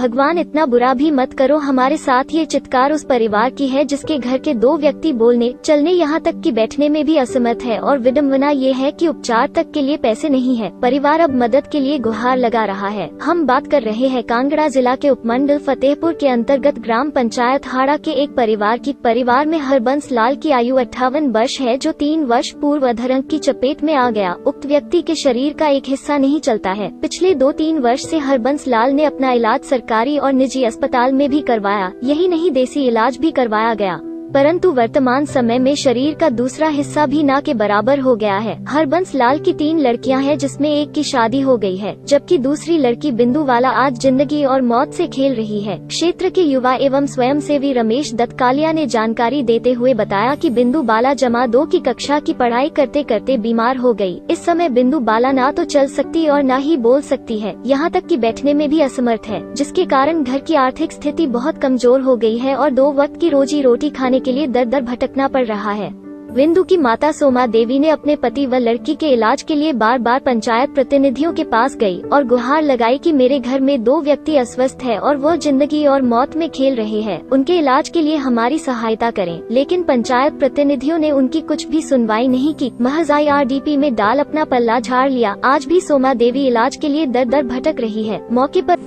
भगवान इतना बुरा भी मत करो हमारे साथ। ये चित्कार उस परिवार की है जिसके घर के 2 व्यक्ति बोलने चलने यहाँ तक कि बैठने में भी असमर्थ है और विडम्बना ये है कि उपचार तक के लिए पैसे नहीं है। परिवार अब मदद के लिए गुहार लगा रहा है। हम बात कर रहे हैं कांगड़ा जिला के उपमंडल फतेहपुर के अंतर्गत ग्राम पंचायत हाड़ा के एक परिवार की। परिवार में हरबंस लाल की आयु 58 वर्ष है जो 3 वर्ष पूर्व अधरंग की चपेट में आ गया। उक्त व्यक्ति के शरीर का एक हिस्सा नहीं चलता है। पिछले 2-3 वर्ष से हरबंस लाल ने अपना इलाज सरकारी और निजी अस्पताल में भी करवाया। यही नहीं, देसी इलाज भी करवाया गया, परंतु वर्तमान समय में शरीर का दूसरा हिस्सा भी ना के बराबर हो गया है। हरबंस लाल की 3 लड़कियां हैं जिसमें एक की शादी हो गई है, जबकि दूसरी लड़की बिंदु वाला आज जिंदगी और मौत से खेल रही है। क्षेत्र के युवा एवं स्वयंसेवी रमेश दत्तकालिया ने जानकारी देते हुए बताया कि बिंदु बाला जमा 2 की कक्षा की पढ़ाई करते करते बीमार हो गई। इस समय बिंदु बाला ना तो चल सकती और ना ही बोल सकती है, यहाँ तक कि बैठने में भी असमर्थ है, जिसके कारण घर की आर्थिक स्थिति बहुत कमजोर हो गई है और 2 वक्त की रोजी रोटी खाने के लिए दर दर भटकना पड़ रहा है। बिंदु की माता सोमा देवी ने अपने पति व लड़की के इलाज के लिए बार बार पंचायत प्रतिनिधियों के पास गई और गुहार लगाई कि मेरे घर में 2 व्यक्ति अस्वस्थ है और वो जिंदगी और मौत में खेल रहे हैं, उनके इलाज के लिए हमारी सहायता करें। लेकिन पंचायत प्रतिनिधियों ने उनकी कुछ भी सुनवाई नहीं की, महज IRDP में डाल अपना पल्ला झाड़ लिया। आज भी सोमा देवी इलाज के लिए दर दर भटक रही है। मौके पर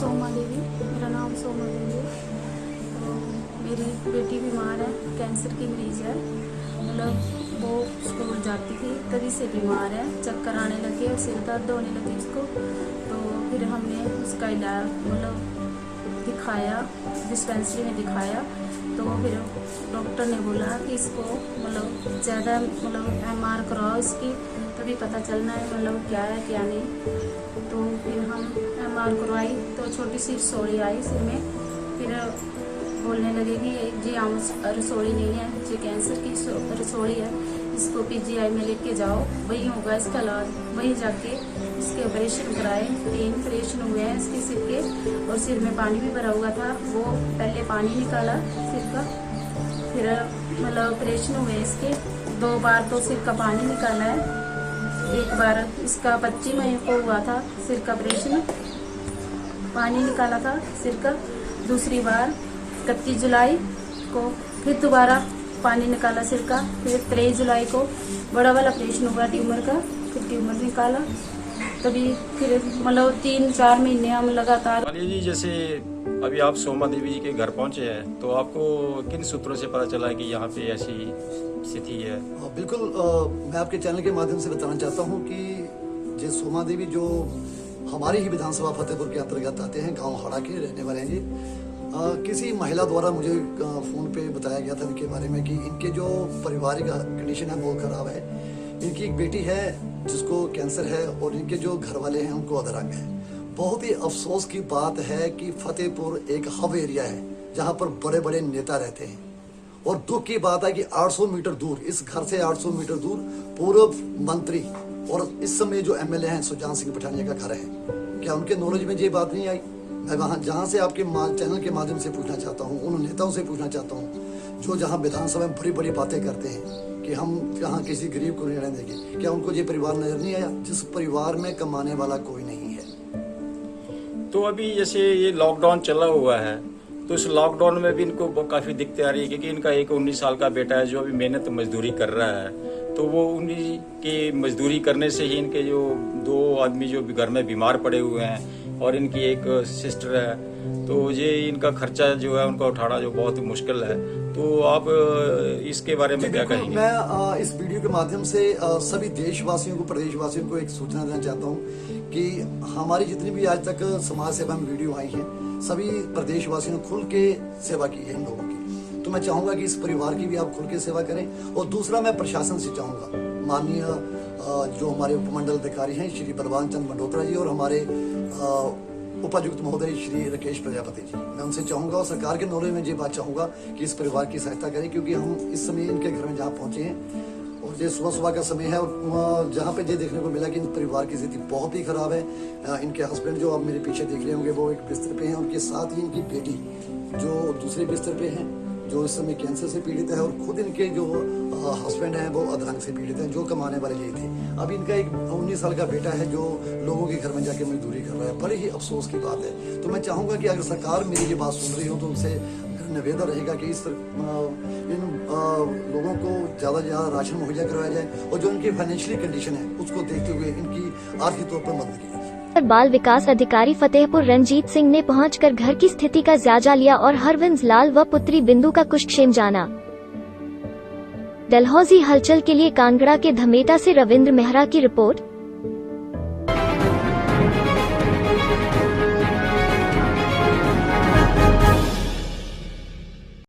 सोमा देवी, मेरा नाम सोमा देवी है। तो मेरी बेटी बीमार है, कैंसर की मरीज है। मतलब वो स्कूल जाती थी तभी से बीमार है, चक्कर आने लगे और सिर दर्द होने लगी उसको। तो फिर हमने उसका इलाज मतलब दिखाया, डिस्पेंसरी में दिखाया। तो फिर डॉक्टर ने बोला कि इसको मतलब ज़्यादा मतलब MR कराओ इसकी, तभी पता चलना है मतलब क्या है क्या नहीं। तो फिर हम MR करवाई तो छोटी सी रसोड़ी आई सिर में। फिर बोलने लगे कि ये आम रसोड़ी नहीं है, ये कैंसर की रसोड़ी है, इसको PGI में लेके जाओ, वही होगा इसका इलाज। वहीं जाके इसके ऑपरेशन कराए, 3 ऑपरेशन हुए हैं इसके सिर के, और सिर में पानी भी भरा हुआ था। वो पहले पानी निकाला सिर का, फिर मतलब ऑपरेशन हुए इसके 2 बार तो सिर का पानी निकाला है। एक बार इसका 25 मई को हुआ था सिर का ऑपरेशन, पानी निकाला था सिर का। दूसरी बार 31 जुलाई को फिर दोबारा पानी निकाला सिर का। फिर 23 जुलाई को बड़ा वाला ऑपरेशन हुआ ट्यूमर का, फिर ट्यूमर निकाला। तभी फिर मतलब 3-4 महीने हम लगातार। जी जैसे अभी आप सोमा देवी जी के घर पहुंचे हैं, तो आपको किन सूत्रों से पता चला कि यहाँ पे ऐसी स्थिति है? बिल्कुल, मैं आपके चैनल के माध्यम से बताना चाहता हूँ कि जे सोमा देवी जो हमारी ही विधानसभा फतेहपुर के अंतर्गत आते हैं, गांव हाड़ा के रहने वाले हैं जी। किसी महिला द्वारा मुझे फ़ोन पे बताया गया था इनके बारे में कि इनके जो पारिवारिक कंडीशन है बहुत ख़राब है। इनकी एक बेटी है जिसको कैंसर है और इनके जो घर वाले हैं उनको अधरंग है। बहुत ही अफसोस की बात है कि फतेहपुर एक हब एरिया है जहाँ पर बड़े बड़े नेता रहते हैं, और दुख की बात है कि 800 मीटर दूर, इस घर से 800 मीटर दूर पूर्व मंत्री और इस समय जो MLA हैं सुजान सिंह पठानिया का घर है। क्या उनके नॉलेज में ये बात नहीं आई? मैं वहाँ जहाँ से आपके चैनल के माध्यम से पूछना चाहता हूँ, उन नेताओं से पूछना चाहता हूँ जो जहाँ विधानसभा में बड़ी बड़ी बातें करते हैं कि हम यहाँ किसी गरीब को नहीं रहने देंगे। क्या उनको ये परिवार नजर नहीं आया जिस परिवार में कमाने वाला कोई नहीं है? तो अभी जैसे ये लॉकडाउन चला हुआ है, तो इस लॉकडाउन में भी इनको काफ़ी दिक्कतें आ रही है, क्योंकि इनका एक 19 साल का बेटा है जो अभी मेहनत मजदूरी कर रहा है। तो वो उन्हीं की मजदूरी करने से ही इनके जो 2 आदमी जो घर में बीमार पड़े हुए हैं और इनकी एक सिस्टर है, तो ये इनका खर्चा जो है उनका उठाना जो बहुत मुश्किल है। तो आप इसके बारे में क्या कहेंगे? मैं इस वीडियो के माध्यम से सभी देशवासियों को, प्रदेशवासियों को एक सूचना देना चाहता हूँ कि हमारी जितनी भी आज तक समाज सेवा में वीडियो आई है, सभी प्रदेशवासियों ने खुल के सेवा की है इन लोगों की। तो मैं चाहूंगा कि इस परिवार की भी आप खुल के सेवा करें। और दूसरा, मैं प्रशासन से चाहूंगा, माननीय जो हमारे उपमंडल अधिकारी हैं श्री बलवान चंद्र मंडोत्रा जी और हमारे उपायुक्त महोदय श्री राकेश प्रजापति जी, मैं उनसे चाहूंगा और सरकार के नॉलेज में ये बात चाहूंगा कि इस परिवार की सहायता करें, क्योंकि हम इस समय इनके घर में जहाँ पहुंचे हैं और ये सुबह का समय है और जहाँ पे ये देखने को मिला कि इन परिवार की स्थिति बहुत ही खराब है। इनके हस्बैंड जो आप मेरे पीछे देख रहे होंगे वो एक बिस्तर पे हैं, उनके साथ ही इनकी बेटी जो दूसरे बिस्तर पे हैं, जो इस समय कैंसर से पीड़ित है, और खुद इनके जो हस्बैंड हैं वो अधरंग से पीड़ित हैं, जो कमाने वाले यही थे। अब इनका एक 19 साल का बेटा है जो लोगों के घर में जाके मजदूरी कर रहा है। बड़े ही अफसोस की बात है। तो मैं चाहूँगा कि अगर सरकार मेरी ये बात सुन रही हो तो उनसे निवेदन रहेगा कि इन लोगों को ज़्यादा से ज़्यादा राशन मुहैया करवाया जाए, और जो इनकी फाइनेंशियली कंडीशन है उसको देखते हुए इनकी आर्थिक तौर पर मदद की जाए। बाल विकास अधिकारी फतेहपुर रंजीत सिंह ने पहुंचकर घर की स्थिति का जायजा लिया और हरविंद लाल व पुत्री बिंदु का कुशक्षेम जाना। डलहौजी हलचल के लिए कांगड़ा के धमेटा से रविंद्र मेहरा की रिपोर्ट।